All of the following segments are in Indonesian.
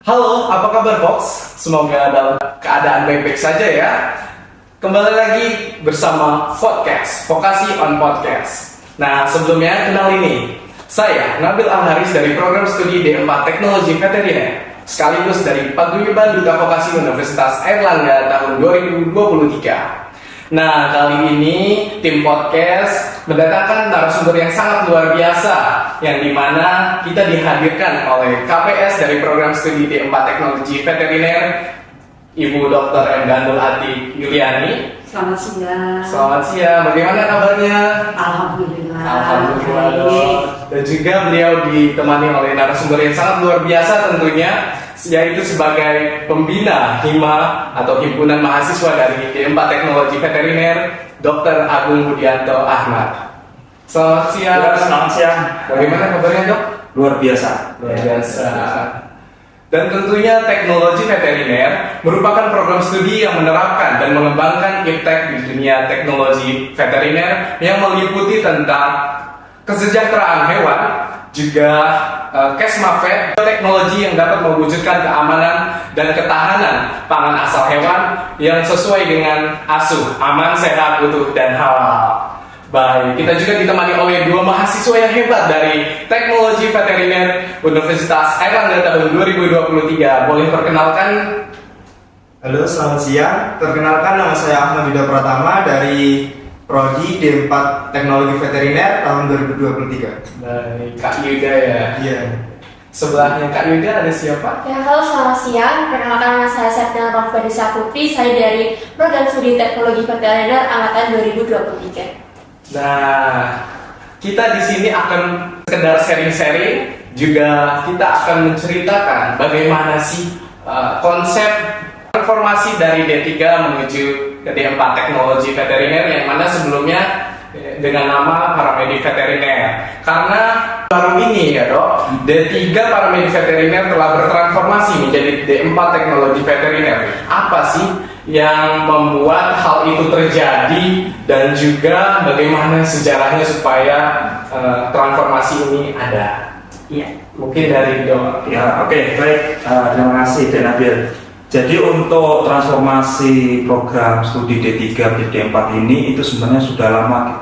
Halo, apa kabar Fox? Semoga dalam keadaan baik-baik saja ya. Kembali lagi bersama Podcast, Vokasi on Podcast. Nah, sebelumnya kenal ini. Saya Nabil Al-Haris dari program studi D4 Teknologi Veteriner, sekaligus dari Paguyuban Duta Vokasi Universitas Airlangga tahun 2023. Nah, kali ini tim podcast mendatangkan narasumber yang sangat luar biasa, yang dimana kita dihadirkan oleh KPS dari program studi D4 Teknologi Veteriner, Ibu Dr. Endandul Ati Yuliani. Selamat siang. Selamat siang, bagaimana kabarnya? Alhamdulillah. Alhamdulillah. Baik. Dan juga beliau ditemani oleh narasumber yang sangat luar biasa tentunya, yaitu sebagai pembina HIMA atau Himpunan Mahasiswa dari D4 Teknologi Veteriner, Dr. Agung Budianto Ahmad. Selamat siang. Ya, selamat siang. Bagaimana kabarnya, Dok? Luar biasa. Luar biasa. Dan tentunya teknologi veteriner merupakan program studi yang menerapkan dan mengembangkan iptek di dunia teknologi veteriner yang meliputi tentang kesejahteraan hewan, juga Kesmavet, teknologi yang dapat mewujudkan keamanan dan ketahanan pangan asal hewan yang sesuai dengan ASUH, aman, sehat, utuh, dan halal. Baik, kita juga ditemani oleh dua mahasiswa yang hebat dari Teknologi Veteriner Universitas Airlangga tahun 2023. Boleh perkenalkan? Halo, selamat siang. Perkenalkan, nama saya Ahmad Yuda Pratama dari Prodi D4 Teknologi Veteriner tahun 2023. Baik, Kak Yuda ya. Iya. Sebelahnya Kak Yuda ada siapa? Ya, halo, selamat siang. Perkenalkan, nama saya Septiana Rafadisa Putri. Saya dari Program Studi Teknologi Veteriner Angkatan 2023. Nah, kita di sini akan sekedar sharing-sharing, juga kita akan menceritakan bagaimana sih konsep transformasi dari D3 menuju ke D4 Teknologi Veteriner, yang mana sebelumnya dengan nama Paramedik Veteriner. Karena baru ini ya Dok, D3 Paramedik Veteriner telah bertransformasi menjadi D4 Teknologi Veteriner. Apa sih yang membuat hal itu terjadi, dan juga bagaimana sejarahnya supaya transformasi ini ada? Iya. Mungkin dari Dok. Ya, oke, baik. Terima kasih, Den Nabil. Jadi untuk transformasi program studi D3 ke D4 ini itu sebenarnya sudah lama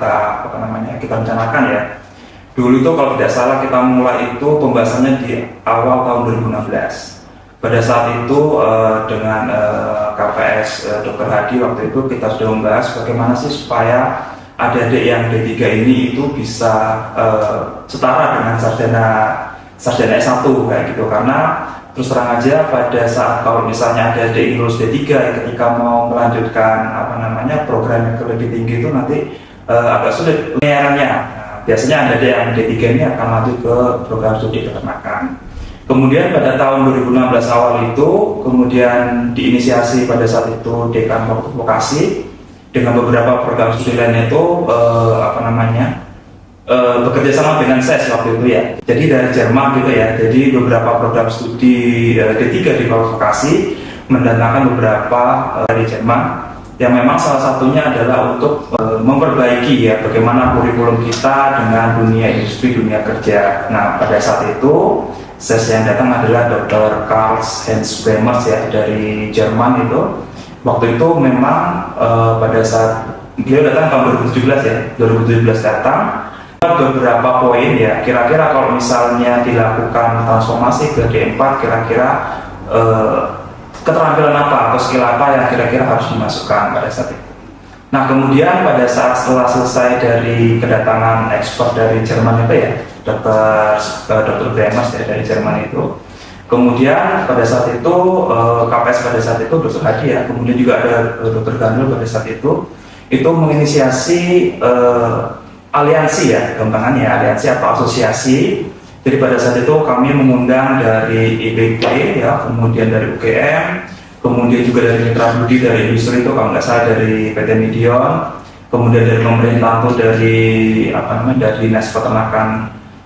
kita rencanakan ya. Dulu itu kalau tidak salah kita mulai itu pembahasannya di awal tahun 2016. Pada saat itu dengan KPS Dr. Hadi waktu itu kita sudah membahas bagaimana sih supaya adik-adik yang D3 ini itu bisa setara dengan sarjana S1 kayak gitu. Karena terus terang aja pada saat kalau misalnya adik-adik ini lulus D3 ketika mau melanjutkan program yang lebih tinggi itu nanti agak sulit penyiarannya. Biasanya adik-adik yang D3 ini akan lanjut ke program studi peternakan. Kemudian pada tahun 2016 awal itu kemudian diinisiasi pada saat itu Dekan Vokasi dengan beberapa program studi lainnya itu bekerja sama dengan SES waktu itu ya. Jadi dari Jerman gitu ya. Jadi beberapa program studi D3 di Vokasi mendatangkan beberapa dari Jerman, yang memang salah satunya adalah untuk memperbaiki ya bagaimana kurikulum kita dengan dunia industri, dunia kerja. Nah, pada saat itu SES yang datang adalah Dr. Karl-Heinz Bremers ya dari Jerman itu. Waktu itu memang pada saat beliau datang tahun 2017 ya, 2017 datang beberapa poin ya, kira-kira kalau misalnya dilakukan transformasi ke D4 kira-kira keterampilan apa atau skill apa yang kira-kira harus dimasukkan pada saat itu. Nah, kemudian pada saat setelah selesai dari kedatangan ekspor dari Jerman itu ya, Dr. Bremers ya dari Jerman itu, kemudian pada saat itu KPS pada saat itu Dr. Hadi ya, kemudian juga ada Dr. Gandul pada saat itu menginisiasi aliansi ya, gampangannya aliansi atau asosiasi. Jadi pada saat itu kami mengundang dari IPB ya, kemudian dari UGM, kemudian juga dari Mitra Budi dari industri itu kalau nggak salah dari PT Midion, kemudian dari pemerintah itu dari Dinas Peternakan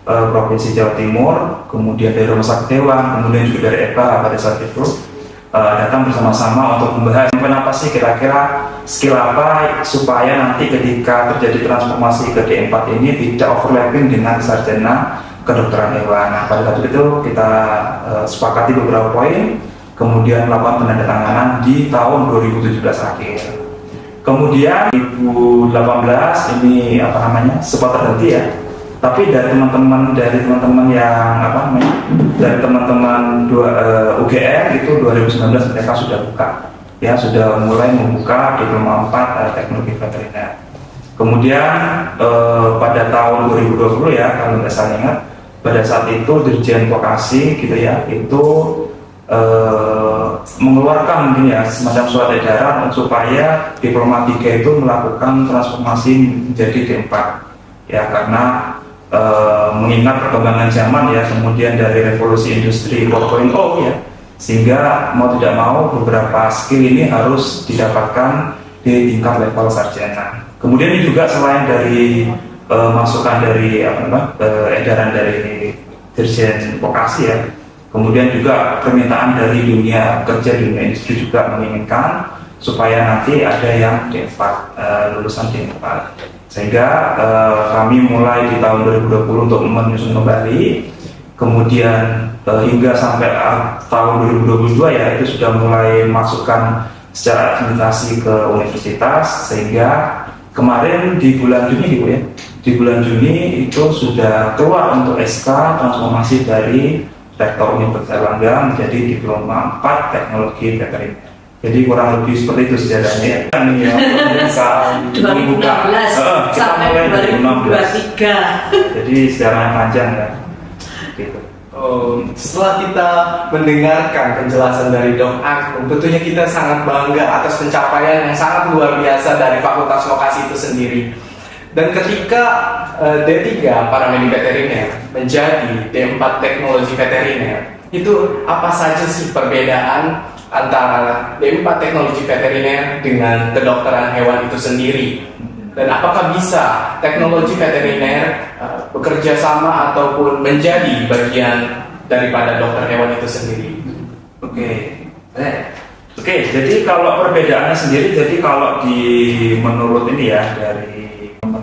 Provinsi Jawa Timur, kemudian dari Rumah Sakit Hewan, kemudian juga dari EPA pada saat itu datang bersama-sama untuk membahas apa sih kira-kira skill apa supaya nanti ketika terjadi transformasi ke D4 ini tidak overlapping dengan sarjana kedokteran hewan. Nah, pada saat itu kita sepakati beberapa poin, kemudian melakukan penandatanganan di tahun 2017 akhir. Kemudian 2018 ini sempat terhenti ya. Tapi dari teman-teman yang dari teman-teman UGM itu 2019 mereka sudah buka, ya sudah mulai membuka diploma 4 teknologi veteriner. Kemudian pada tahun 2020 ya, kalau nggak salah ingat, pada saat itu Dirjen Vokasi gitu ya, itu mengeluarkan mungkin ya semacam surat edaran supaya diploma 3 itu melakukan transformasi menjadi D4 ya, karena mengingat perkembangan zaman ya, kemudian dari revolusi industri 4.0 ya, sehingga mau tidak mau beberapa skill ini harus didapatkan di tingkat level sarjana. Kemudian ini juga selain dari masukan dari edaran dari Dirjen Vokasi ya, kemudian juga permintaan dari dunia kerja, dunia industri juga menginginkan supaya nanti ada yang D4, lulusan D4. Sehingga kami mulai di tahun 2020 untuk menyusun kembali, kemudian hingga sampai tahun 2022 ya, itu sudah mulai masukkan secara administrasi ke universitas, sehingga kemarin di bulan Juni gitu ya, di bulan Juni itu sudah keluar untuk SK transformasi dari Rektor Universitas Erlangga menjadi diploma 4 teknologi veteriner. Jadi kurang lebih seperti itu sejarahnya ya. Ya, 2016 sampai 2023. Jadi sejarahnya panjang ya. Gitu. Setelah kita mendengarkan penjelasan dari Dok Agung, tentunya kita sangat bangga atas pencapaian yang sangat luar biasa dari Fakultas Vokasi itu sendiri. Dan ketika D3 Paramedik Veteriner menjadi D4 Teknologi Veteriner, itu apa saja sih perbedaan antara D4 Teknologi Veteriner dengan kedokteran hewan itu sendiri? Dan apakah bisa teknologi veteriner bekerja sama ataupun menjadi bagian daripada dokter hewan itu sendiri? Oke, jadi kalau perbedaannya sendiri, jadi kalau menurut ini ya dari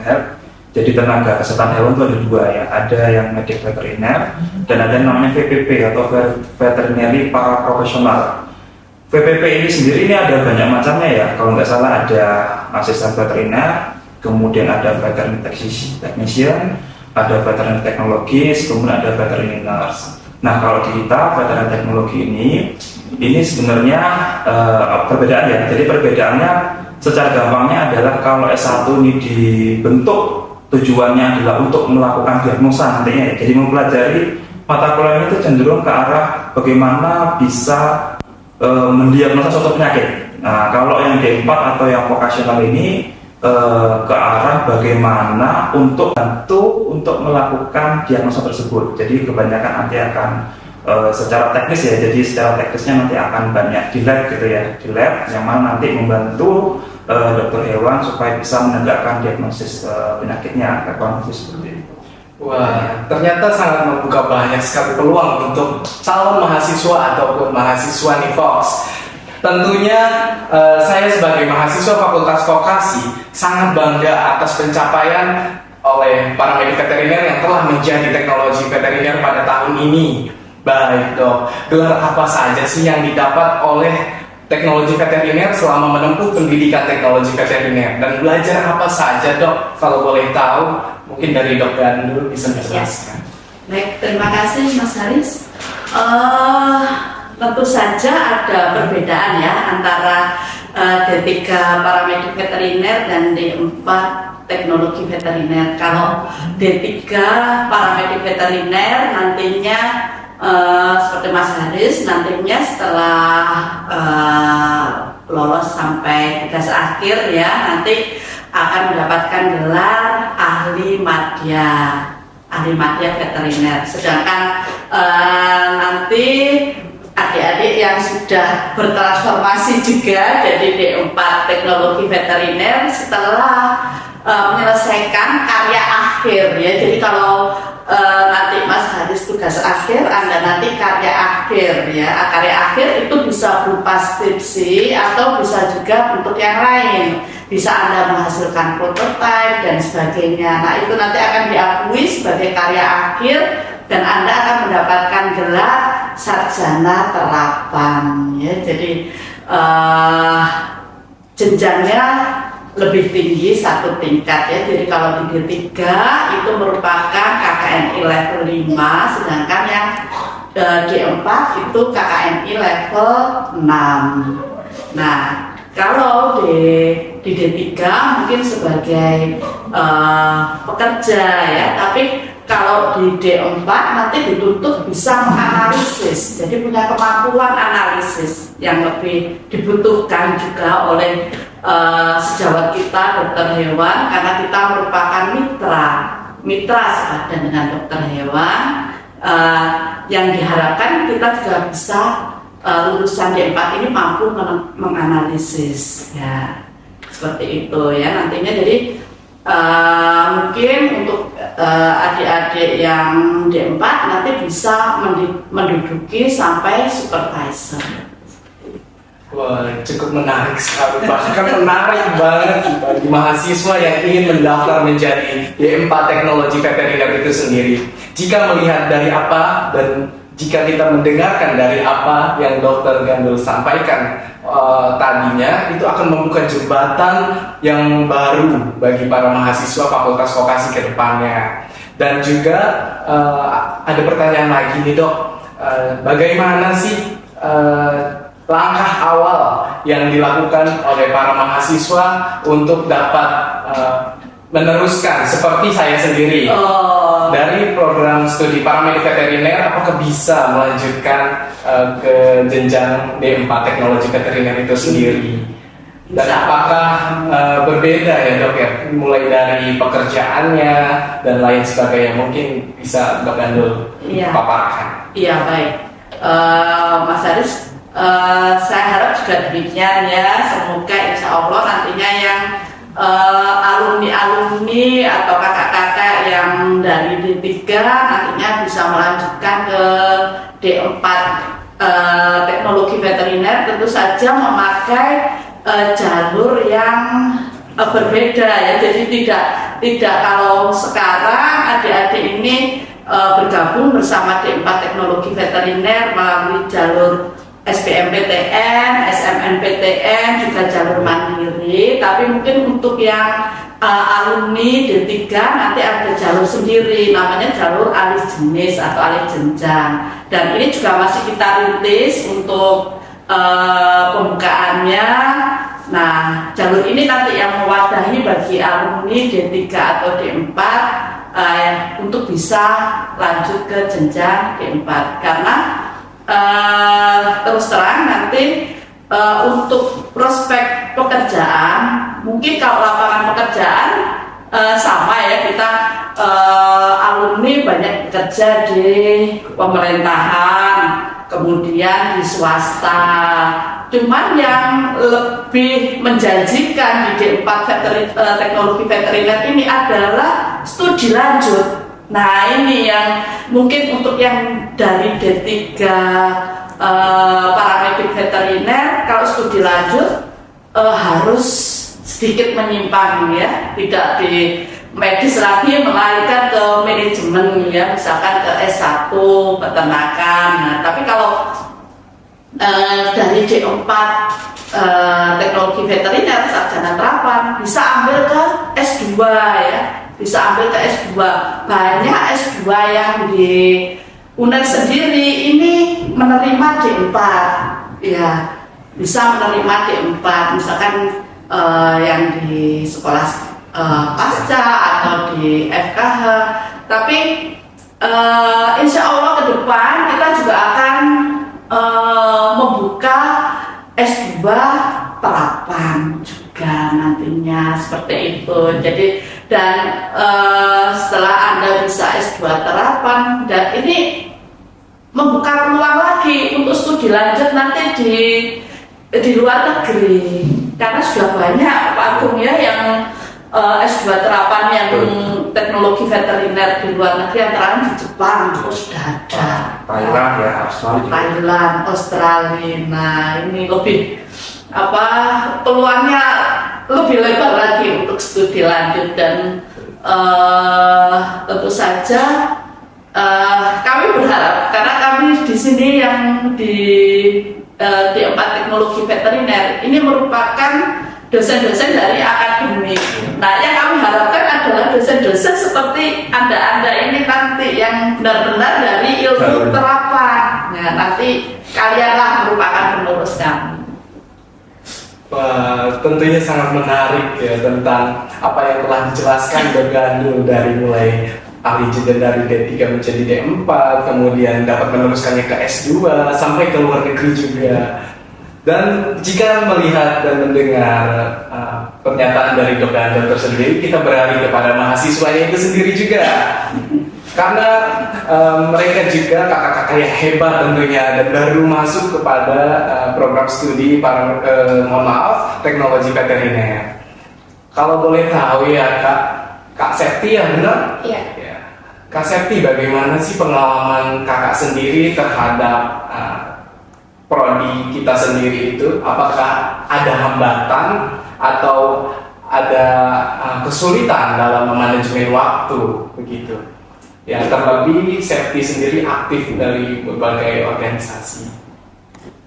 Health, jadi tenaga kesehatan hewan itu ada dua ya, ada yang medik veteriner dan ada yang namanya VPP atau veterinary paraprofesional. VPP ini sendiri ini ada banyak macamnya ya, kalau nggak salah ada asisten veteriner, kemudian ada veterinary technician, ada veterinary teknologis, kemudian ada veterinary nurse. Nah, kalau di kita veterinary teknologi ini sebenarnya perbedaan ya. Jadi perbedaannya secara gampangnya adalah kalau S1 ini dibentuk tujuannya adalah untuk melakukan diagnosa nantinya ya. Jadi mempelajari mata kuliah itu cenderung ke arah bagaimana bisa mendiagnosa suatu penyakit. Nah, kalau yang D4 atau yang vokasional ini ke arah bagaimana untuk bantu untuk melakukan diagnosa tersebut. Jadi kebanyakan nanti akan secara teknis ya, jadi secara teknisnya nanti akan banyak di lab gitu ya, di lab yang mana nanti membantu dokter hewan supaya bisa menegakkan diagnosis penyakitnya, diagnosis seperti itu. Wah, ternyata sangat membuka banyak sekali peluang untuk calon mahasiswa ataupun mahasiswa Nivox. Tentunya saya sebagai mahasiswa Fakultas Vokasi sangat bangga atas pencapaian oleh paramedik veteriner yang telah menjadi teknologi veteriner pada tahun ini. Baik Dok, gelar apa saja sih yang didapat oleh teknologi veteriner selama menempuh pendidikan teknologi veteriner? Dan belajar apa saja Dok? Kalau boleh tahu, mungkin dari Dok Gandul bisa menjelaskan. Baik, terima kasih Mas Haris. Tentu saja ada perbedaan ya antara D3 Paramedik Veteriner dan D4 Teknologi Veteriner. Kalau D3 Paramedik Veteriner nantinya seperti Mas Haris, nantinya setelah lolos sampai tugas akhir ya, nanti akan mendapatkan gelar ahli madya veteriner. Sedangkan nanti adik-adik yang sudah bertransformasi juga jadi D4 Teknologi Veteriner setelah menyelesaikan karya akhir ya. Jadi kalau nanti Mas Haris tugas akhir, Anda nanti karya akhir ya. Karya akhir itu bisa berupa skripsi atau bisa juga bentuk yang lain. Bisa Anda menghasilkan prototipe dan sebagainya. Nah, itu nanti akan diakui sebagai karya akhir dan Anda akan mendapatkan gelar sarjana terapan ya. Jadi jenjangnya lebih tinggi satu tingkat ya. Jadi kalau di D3 itu merupakan KKNI level 5, sedangkan yang D4 itu KKNI level 6. Nah, kalau di D3 mungkin sebagai pekerja ya, tapi kalau di D4 nanti dituntut bisa menganalisis, jadi punya kemampuan analisis yang lebih dibutuhkan juga oleh sejawat kita dokter hewan, karena kita merupakan mitra sepadan dengan dokter hewan, yang diharapkan kita juga bisa lulusan D4 ini mampu menganalisis ya, seperti itu ya nantinya. Jadi mungkin untuk adik-adik yang D4 nanti bisa menduduki sampai supervisor. Wah, cukup menarik sekali, bahkan menarik banget bagi mahasiswa yang ingin mendaftar menjadi D4 Teknologi Veteriner itu sendiri. Jika melihat dari apa dan jika kita mendengarkan dari apa yang Dr. Gandul sampaikan tadinya, itu akan membuka jembatan yang baru bagi para mahasiswa Fakultas Vokasi ke depannya. Dan juga ada pertanyaan lagi nih Dok, bagaimana sih langkah awal yang dilakukan oleh para mahasiswa untuk dapat meneruskan seperti saya sendiri dari program studi paramedik veteriner, apakah bisa melanjutkan ke jenjang D4 Teknologi Veteriner itu sendiri? Dan apakah berbeda ya Dok ya, mulai dari pekerjaannya dan lain sebagainya, mungkin bisa Dok Gandul paparkan? Iya baik, Mas Haris. Saya harap juga demikian ya. Semoga insya Allah nantinya yang alumni-alumni atau kakak-kakak yang dari D3 nantinya bisa melanjutkan ke D4 Teknologi Veteriner, tentu saja memakai jalur yang berbeda ya. Jadi tidak kalau sekarang adik-adik ini bergabung bersama D4 Teknologi Veteriner melalui jalur SBMPTN, SMNPTN, juga jalur mandiri. Tapi mungkin untuk yang alumni D3 nanti ada jalur sendiri, namanya jalur alih jenis atau alih jenjang. Dan ini juga masih kita rintis untuk pembukaannya. Nah, jalur ini nanti yang mewadahi bagi alumni D3 atau D4 untuk bisa lanjut ke jenjang D4. Karena terus terang nanti untuk prospek pekerjaan, mungkin kalau lapangan pekerjaan sama ya, kita alumni banyak bekerja di pemerintahan, kemudian di swasta. Cuman yang lebih menjanjikan di D4 Teknologi Veteriner ini adalah studi lanjut. Nah ini yang mungkin untuk yang dari D3 paramedik veteriner, kalau studi lanjut harus sedikit menyimpang ya, tidak di medis lagi melainkan ke manajemen ya, misalkan ke S1 peternakan. Nah, tapi kalau dari D4 Teknologi Veteriner sarjana terapan bisa ambil ke S2 ya, bisa ambil ke S2. Banyak S2 yang di UNER sendiri ini menerima D4 ya, bisa menerima D4 misalkan yang di sekolah pasca atau di FKH. Tapi insya Allah ke depan kita juga akan membuka S2 terapan juga nantinya, seperti itu. Jadi dan setelah Anda bisa S2 terapan, dan ini membuka peluang lagi untuk studi lanjut nanti di luar negeri, karena sudah banyak Pak Agung ya yang S2 terapan yang teknologi veteriner di luar negeri, antara di Jepang itu sudah ada, Thailand ya, Australia. Thailand, Australia. Nah ini lebih peluangnya lebih lebar lagi untuk studi lanjut. Dan tentu saja Kami berharap karena kami di sini yang di D4 Teknologi Veteriner ini merupakan dosen-dosen dari akademik. Nah, yang kami harapkan adalah dosen-dosen seperti Anda ini nanti yang benar-benar dari ilmu terapan. Nah, nanti kalianlah merupakan penerus kami. Wah, tentunya sangat menarik ya tentang apa yang telah dijelaskan bergandul dari mulai ahli jeda dari D3 menjadi D4, kemudian dapat meneruskannya ke S2 sampai ke luar negeri juga. Dan jika melihat dan mendengar pernyataan dari Dok Gandel tersendiri, kita beralih kepada mahasiswanya itu sendiri juga. Karena mereka juga kakak-kakak yang hebat tentunya dan baru masuk kepada program studi teknologi veteriner. Kalau boleh tahu ya Kak Septi ya benar? Iya. Ya. Kak Septi, bagaimana sih pengalaman kakak sendiri terhadap prodi kita sendiri itu? Apakah ada hambatan atau ada kesulitan dalam memanajemen waktu begitu? Ya, terlebih Septi sendiri aktif dari berbagai organisasi.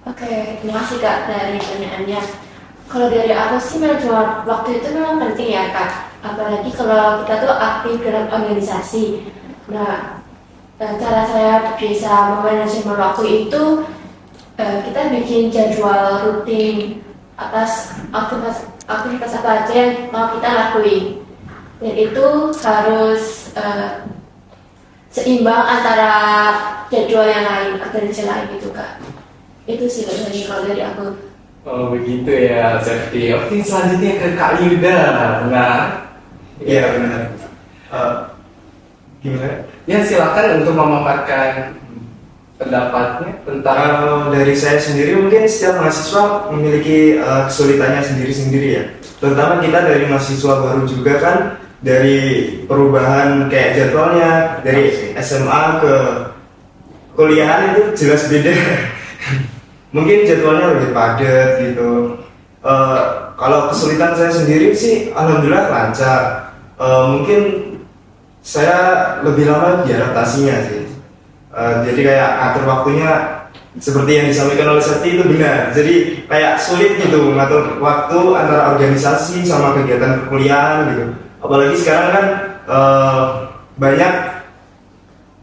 Oke, terima kasih Kak dari pertanyaannya. Kalau dari aku sih manajemen waktu itu memang penting ya Kak. Apalagi kalau kita tuh aktif dalam organisasi. Nah, cara saya bisa memanajemen waktu itu kita bikin jadwal rutin atas aktivitas apa aja yang mau kita lakuin. Dan itu harus seimbang antara jadwal yang lain, organisasi lain gitu Kak. Itu sih kalau dari aku. Oh begitu ya Septi. Oke, selanjutnya ke Kak Yuda. Nah, Iya benar. Gimana? ya silakan untuk memaparkan pendapatnya tentang Kalau dari saya sendiri mungkin setiap mahasiswa memiliki kesulitannya sendiri-sendiri ya. Terutama kita dari mahasiswa baru juga kan, dari perubahan kayak jadwalnya dari SMA ke kuliahan itu jelas beda. Mungkin jadwalnya lebih padat gitu. Kalau kesulitan saya sendiri sih alhamdulillah lancar. Mungkin saya lebih lama diadaptasinya sih. Jadi kayak atur waktunya seperti yang disampaikan oleh Septi itu benar. Jadi kayak sulit gitu mengatur waktu antara organisasi sama kegiatan perkuliahan gitu. Apalagi sekarang kan banyak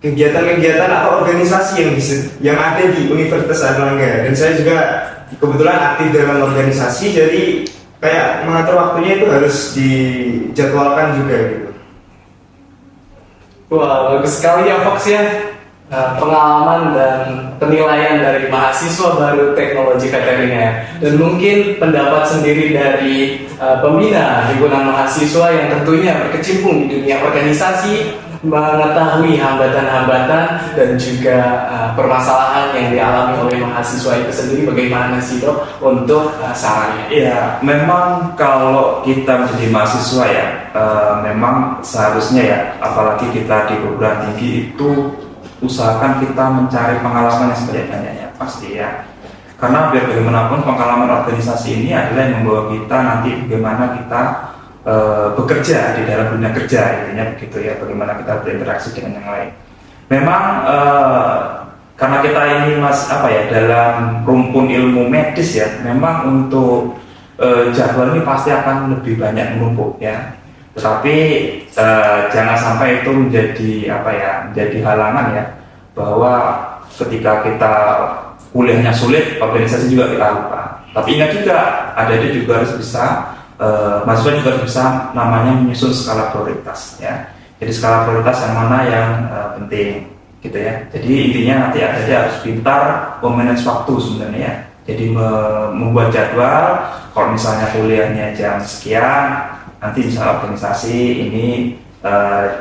kegiatan-kegiatan atau organisasi yang ada di Universitas Airlangga, dan saya juga kebetulan aktif dalam organisasi, jadi kayak mengatur waktunya itu harus dijadwalkan juga gitu. wah bagus sekali ya Fox ya. Pengalaman dan penilaian dari mahasiswa baru teknologi veteriner, dan mungkin pendapat sendiri dari pembina himpunan mahasiswa yang tentunya berkecimpung di dunia organisasi, mengetahui hambatan-hambatan dan juga permasalahan yang dialami oleh mahasiswa itu sendiri. Bagaimana sih Dok untuk sarannya? Ya, memang kalau kita menjadi mahasiswa ya, memang seharusnya ya, apalagi kita di perguruan tinggi itu usahakan kita mencari pengalaman yang sebanyak-banyaknya, pasti ya. Karena biar bagaimanapun pengalaman organisasi ini adalah yang membawa kita nanti bagaimana kita bekerja di dalam dunia kerja, intinya begitu ya, bagaimana kita berinteraksi dengan yang lain. Memang karena kita ini dalam rumpun ilmu medis ya, memang untuk jadwal ini pasti akan lebih banyak menumpuk ya. Tetapi jangan sampai itu menjadi menjadi halangan ya, bahwa ketika kita kuliahnya sulit, organisasi juga kita lupa. Tapi ingat juga, adik-adik juga harus bisa, mahasiswa juga harus bisa namanya menyusun skala prioritas ya. Jadi skala prioritas yang mana yang penting gitu ya. Jadi intinya nanti adik-adik harus pintar memanage waktu sebenarnya ya. Jadi membuat jadwal, kalau misalnya kuliahnya jam sekian, nanti misalnya organisasi ini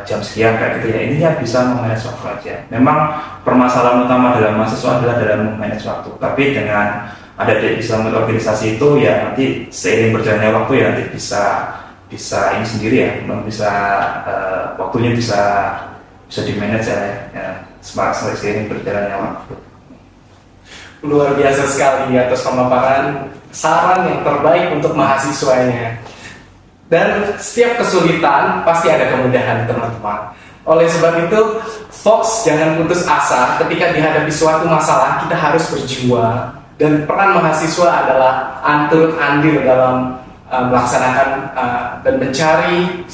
jam sekian kayak gitu ya. Intinya bisa memanage waktu aja. Memang permasalahan utama dalam mahasiswa adalah dalam memanage waktu. Tapi dengan ada di Islam organisasi itu ya, nanti seiring berjalannya waktu ya nanti bisa ini sendiri ya, bisa waktunya bisa di manage ya seiring berjalannya waktu. Luar biasa sekali atas pemaparan saran yang terbaik untuk mahasiswanya. Dan setiap kesulitan pasti ada kemudahan teman-teman. Oleh sebab itu, Fox jangan putus asa ketika dihadapi suatu masalah. Kita harus berjuang, dan peran mahasiswa adalah turut andil dalam melaksanakan dan mencari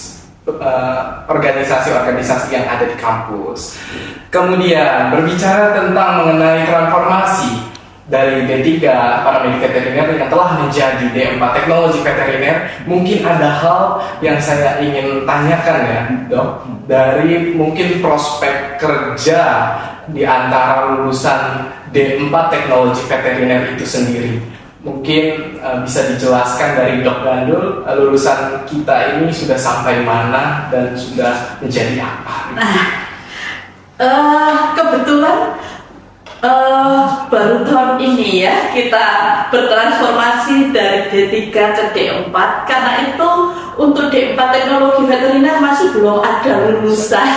organisasi-organisasi yang ada di kampus. Kemudian berbicara tentang mengenai transformasi dari D3 Paramedik Veteriner yang telah menjadi D4 Teknologi Veteriner, mungkin ada hal yang saya ingin tanyakan ya, Dok, dari mungkin prospek kerja di antara lulusan D4 Teknologi Veteriner itu sendiri. Mungkin bisa dijelaskan dari Dok Gandul, lulusan kita ini sudah sampai mana dan sudah menjadi apa? Kebetulan baru tahun ini ya kita bertransformasi dari D3 ke D4, karena itu untuk D4 Teknologi Veteriner masih belum ada lulusan.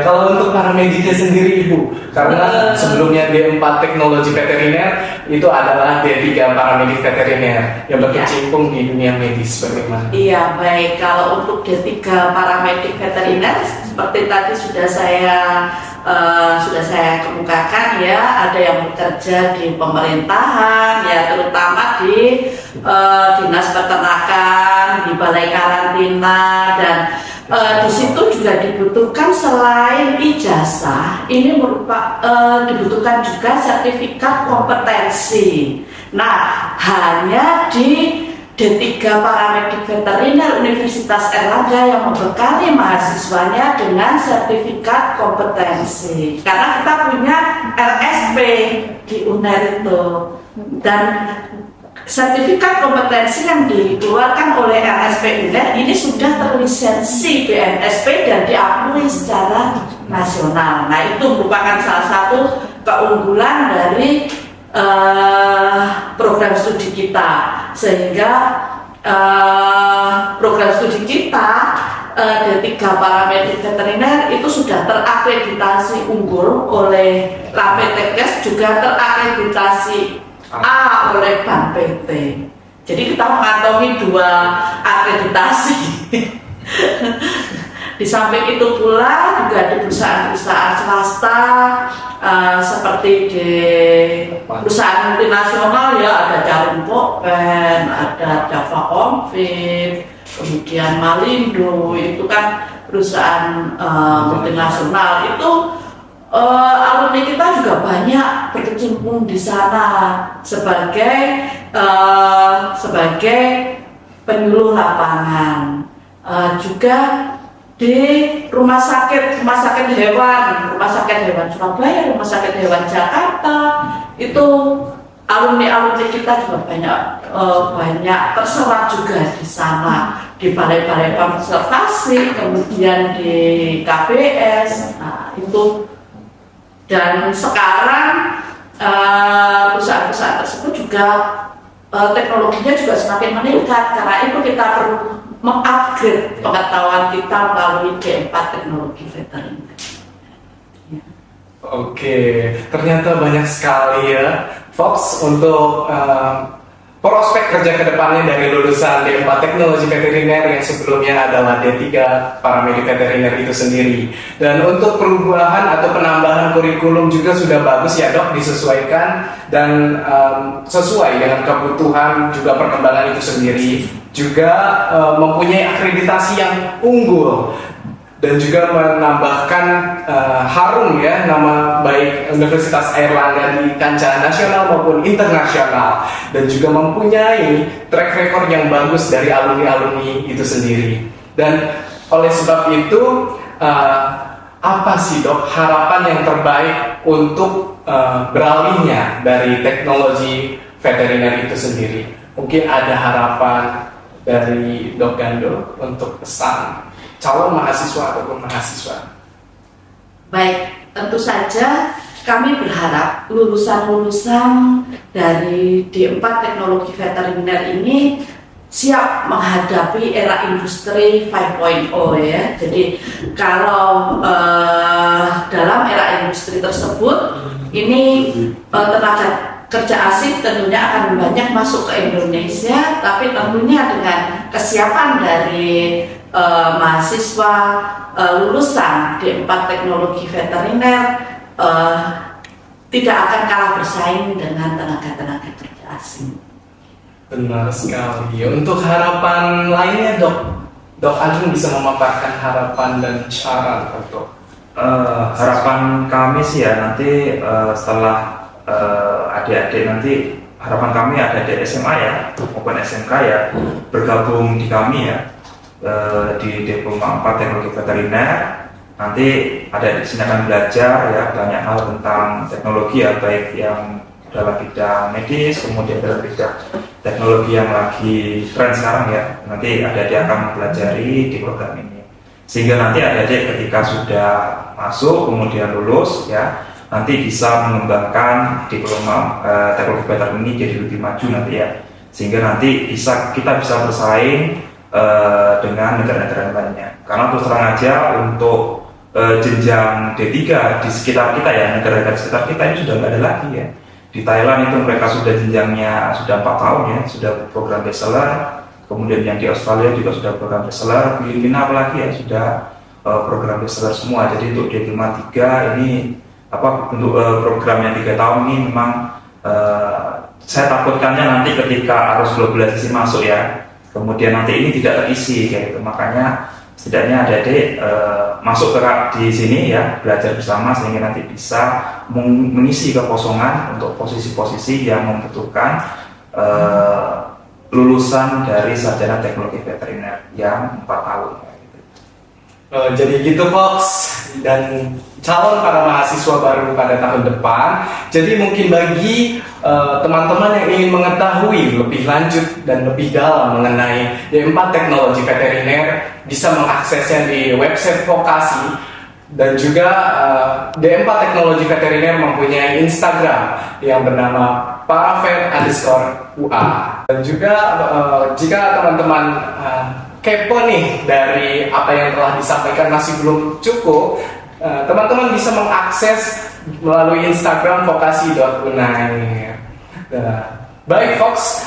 Kalau untuk paramediknya sendiri Ibu, karena sebelumnya D4 Teknologi Veteriner itu adalah D3 Paramedik Veteriner yang berkecimpung di dunia medis, bagaimana? Iya, baik. Kalau untuk D3 Paramedik Veteriner seperti tadi sudah saya kemukakan ya, ada yang bekerja di pemerintahan ya, terutama di dinas peternakan, di balai karantina, dan di situ juga dibutuhkan selain ijazah, ini dibutuhkan juga sertifikat kompetensi. Nah, hanya di D3 Paramedik Veteriner Universitas Erlangga yang membekali mahasiswanya dengan sertifikat kompetensi. Karena kita punya LSP di UNER itu, dan sertifikat kompetensi yang dikeluarkan oleh LSP UNER ini sudah terlisensi BNSP dan diakui secara nasional. Nah, itu merupakan salah satu keunggulan dari program studi kita, sehingga program studi kita D3 Paramedik Veteriner itu sudah terakreditasi unggul oleh LAPTKes, juga terakreditasi A oleh Bank PT. Jadi kita mengantongi 2 akreditasi. Di samping itu pula juga di perusahaan-perusahaan swasta seperti di perusahaan multinasional ya, ada Jarum Pokpen, ada Java Confit, kemudian Malindo, itu kan perusahaan multinasional. Itu alumni kita juga banyak berkecimpung di sana sebagai penyuluh lapangan, juga di rumah sakit hewan Surabaya, rumah sakit hewan Jakarta, itu alumni kita juga banyak terserap juga di sana, di balai-balai konservasi, kemudian di KBS. Nah, itu. Dan sekarang perusahaan-perusahaan tersebut juga teknologinya juga semakin meningkat, karena itu kita perlu mengupgrade pengetahuan kita melalui D4 Teknologi Veteriner. Oke, ternyata banyak sekali ya Fox untuk prospek kerja kedepannya dari lulusan D4 Teknologi Veteriner yang sebelumnya adalah D3 Paramedik Veteriner itu sendiri. Dan untuk perubahan atau penambahan kurikulum juga sudah bagus ya Dok, disesuaikan dan sesuai dengan kebutuhan juga perkembangan itu sendiri. Juga mempunyai akreditasi yang unggul dan juga menambahkan harum ya nama baik Universitas Airlangga di kancah nasional maupun internasional, dan juga mempunyai track record yang bagus dari alumni-alumni itu sendiri. Dan oleh sebab itu apa sih Dok harapan yang terbaik untuk beralihnya dari teknologi veteriner itu sendiri? Mungkin ada harapan dari Dok Gandul untuk pesan calon mahasiswa ataupun mahasiswa. Baik, tentu saja kami berharap lulusan-lulusan dari D4 Teknologi Veteriner ini siap menghadapi era industri 5.0 ya. Jadi kalau dalam era industri tersebut ini tenaga kerja asing tentunya akan banyak masuk ke Indonesia, tapi tentunya dengan kesiapan dari mahasiswa lulusan D4 Teknologi Veteriner tidak akan kalah bersaing dengan tenaga-tenaga kerja asing. Benar sekali. Untuk harapan lainnya, Dok Agung bisa memaparkan harapan dan syarat untuk harapan kami sih ya nanti setelah adik-adik nanti harapan kami ada di SMA ya maupun SMK ya bergabung di kami ya di Diploma 4 Teknologi Veteriner. Nanti ada di sini akan belajar ya banyak hal tentang teknologi ya, baik yang dalam bidang medis, kemudian dalam bidang teknologi yang lagi tren sekarang ya. Nanti adik-adik akan mempelajari di program ini. Sehingga nanti adik-adik ketika sudah masuk kemudian lulus ya, nanti bisa mengembangkan diploma teknologi veteriner ini jadi lebih maju nanti ya. Sehingga nanti kita bisa bersaing dengan negara-negara lainnya. Karena terus terang aja untuk jenjang D3 di sekitar kita ya, negara-negara sekitar kita ini sudah nggak ada lagi ya. Di Thailand itu mereka sudah jenjangnya sudah 4 tahun ya, sudah program bachelor. Kemudian yang di Australia juga sudah program bachelor, Filipina apalagi ya sudah program bachelor semua. Jadi untuk D5 3 ini untuk program yang 3 tahun ini memang saya takutkannya nanti ketika arus globalisasi masuk ya, kemudian nanti ini tidak terisi kayak gitu. Makanya setidaknya adik-adik masuk di sini ya, belajar bersama sehingga nanti bisa mengisi kekosongan untuk posisi-posisi yang membutuhkan lulusan dari sarjana teknologi veteriner yang 4 tahun. Jadi gitu Fox, dan calon para mahasiswa baru pada tahun depan. Jadi mungkin bagi teman-teman yang ingin mengetahui lebih lanjut dan lebih dalam mengenai D4 Teknologi Veteriner, bisa mengaksesnya di website Vokasi. Dan juga D4 Teknologi Veteriner mempunyai Instagram yang bernama paravet_UA. Dan juga jika teman-teman kepo nih dari apa yang telah disampaikan masih belum cukup, teman-teman bisa mengakses melalui Instagram vokasi.unair. Baik Fox,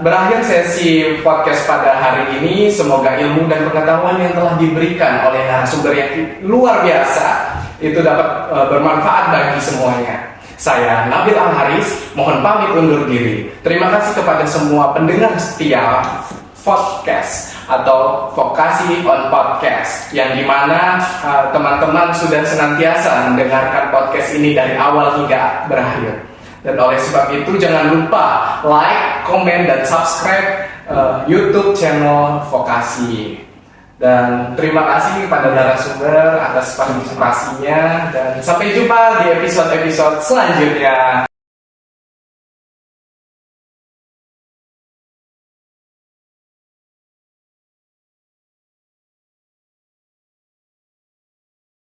berakhir sesi podcast pada hari ini. Semoga ilmu dan pengetahuan yang telah diberikan oleh narasumber yang luar biasa itu dapat bermanfaat bagi semuanya. Saya Nabil Al-Haris, mohon pamit undur diri. Terima kasih kepada semua pendengar setia podcast atau Vokasi on Podcast, yang dimana teman-teman sudah senantiasa mendengarkan podcast ini dari awal hingga berakhir. Dan oleh sebab itu jangan lupa like, komen, dan subscribe YouTube channel Vokasi. Dan terima kasih kepada narasumber atas partisipasinya, dan sampai jumpa di episode-episode selanjutnya.